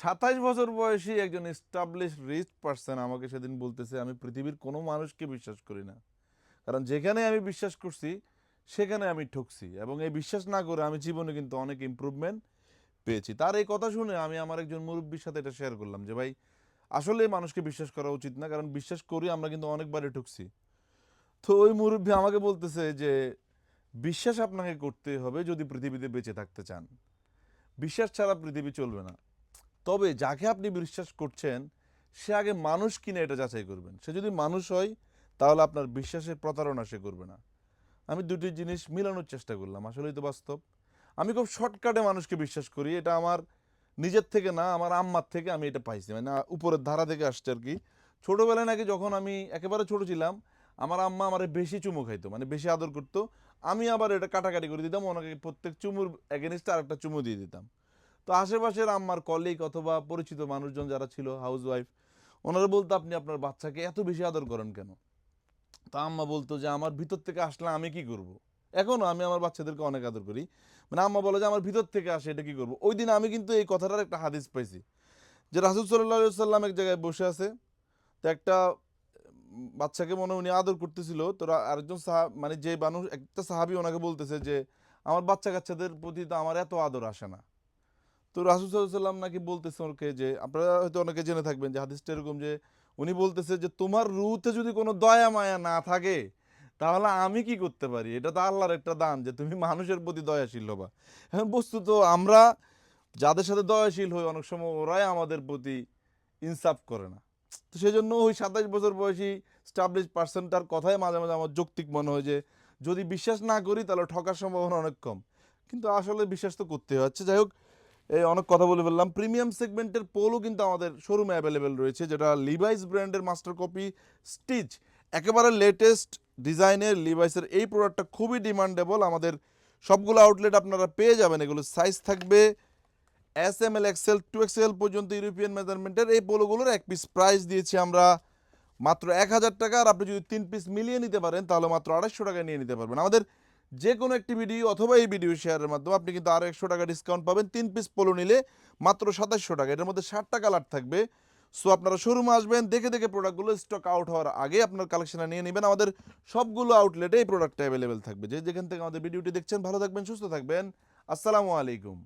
27 বছর বয়সী একজন এস্টাবলিশ রিচ পারসন আমাকে সেদিন বলতেছে আমি পৃথিবীর কোনো মানুষকে বিশ্বাস করি না, কারণ যেখানে আমি বিশ্বাস করছি সেখানে আমি ঠকছি, এবং এই বিশ্বাস না করে আমি জীবনে কিন্তু অনেক ইমপ্রুভমেন্ট পেয়েছি। তার এই কথা শুনে আমি আমার একজন মুরব্বীর সাথে এটা শেয়ার করলাম যে ভাই, আসলে মানুষকে বিশ্বাস করা উচিত না, কারণ বিশ্বাস করি আমরা কিন্তু অনেকবারই ঠকছি। তো ওই মুরব্বী আমাকে বলতেছে যে বিশ্বাস আপনাকে করতে হবে যদি পৃথিবীতে বেঁচে থাকতে চান, বিশ্বাস ছাড়া পৃথিবী চলবে না। তবে যাকে আপনি বিশ্বাস করছেন সে আগে মানুষ কিনা এটা যাচাই করবেন। সে যদি মানুষ হয় তাহলে আপনার বিশ্বাসের প্রতারণা সে করবে না। আমি দুটি জিনিস মিলানোর চেষ্টা করলাম, আসলেই তো বাস্তব। আমি খুব শর্টকাটে মানুষকে বিশ্বাস করি, এটা আমার নিজের থেকে না, আমার আম্মার থেকে আমি এটা পাইছি, মানে উপরের ধারা থেকে আসছে আর কি। ছোটোবেলায় নাকি যখন আমি একেবারে ছোট ছিলাম, আমার আম্মা আমার বেশি চুমু খাইতো, মানে বেশি আদর করতো। আমি আবার এটা কাটাকাটি করে দিতাম, ওনাকে প্রত্যেক চুমুর এগেনিস্টে আরেকটা চুমু দিয়ে দিতাম। তো আশেপাশের আম্মার কলিগ অথবা পরিচিত মানুষজন যারা ছিল, হাউস ওয়াইফ, ওনারা বলতো আপনি আপনার বাচ্চাকে এত বেশি আদর করেন কেন? তা আম্মা বলতো যে আমার ভিতর থেকে আসলে আমি কি করব। এখনো আমি আমার বাচ্চাদেরকে অনেক আদর করি, মানে আম্মা বলে যে আমার ভিতর থেকে আসে, এটা কি করব। ওই দিন আমি কিন্তু এই কথাটার একটা হাদিস পাইছি যে রাসূল সাল্লাল্লাহু আলাইহি সাল্লাম এক জায়গায় বসে আছে, তো একটা বাচ্চাকে মনে হয় উনি আদর করতেছিল, তো আরেকজন মানে যে মানুষ, একটা সাহাবী ওনাকে বলতেছে যে আমার বাচ্চা কাচ্চাদের প্রতি তো আমার এত আদর আসে না। তো রাসূল সাল্লাল্লাহু আলাইহি সাল্লাম নাকি বলতেছে ওকে, যে আপনারা হয়তো অনেকে জেনে থাকবেন যে হাদিসটা এরকম যে উনি বলতেছে যে তোমার রুতে যদি কোনো দয়া মায়া না থাকে তাহলে আমি কি করতে পারি? এটা তো আল্লাহর একটা দান যে তুমি মানুষের প্রতি দয়াশীল হবা। এখন বস্তুত আমরা যাদের সাথে দয়াশীল হই অনেক সময় ওরাই আমাদের প্রতি ইনসাফ করে না। তো সেজন্য ওই 27 বছর বয়সী স্টাবলিশ পার্সনটার কথাই মাঝে মাঝে আমার যৌক্তিক মনে হয় যে যদি বিশ্বাস না করি তাহলে ঠকার সম্ভাবনা অনেক কম। কিন্তু আসলে বিশ্বাস তো করতে হচ্ছে। যাই হোক, এই অনেক কথা বলে ফেললাম। প্রিমিয়াম সেগমেন্টের পোলও কিন্তু আমাদের শোরুমে অ্যাভেলেবেল রয়েছে, যেটা লিভাইস ব্র্যান্ডের মাস্টার কপি স্টিচ, একেবারে লেটেস্ট ডিজাইনের লিভাইসের এই প্রোডাক্টটা খুবই ডিমান্ডেবল। আমাদের সবগুলো আউটলেট আপনারা পেয়ে যাবেন। এগুলো সাইজ থাকবে SML XL 2XL পর্যন্ত ইউরোপিয়ান মেজারমেন্টের। এই পোলোগুলোর এক পিস প্রাইস দিয়েছি আমরা মাত্র 1000 টাকা, আর আপনি যদি 3 পিস মিলিয়ে নিতে পারেন তাহলে মাত্র 250 টাকায় নিয়ে নিতে পারবেন। আমাদের যে কোনো একটি ভিডিও অথবা এই ভিডিও শেয়ারের মাধ্যমে আপনি কিন্তু আরও 100 টাকা ডিসকাউন্ট পাবেন। 3 পিস পোলো নিলে মাত্র 2700 টাকা। এটার মধ্যে 60টা কালার থাকবে। সো আপনারা শোরুমে আসবেন, দেখে দেখে প্রোডাক্টগুলো স্টক আউট হওয়ার আগে আপনার কালেকশনে নিয়ে নেবেন। আমাদের সবগুলো আউটলেটে এই প্রোডাক্টটা অ্যাভেলেবেল থাকবে। যে যেখান থেকে আমাদের ভিডিওটি দেখছেন ভালো থাকবেন, সুস্থ থাকবেন। আসসালামু আলাইকুম।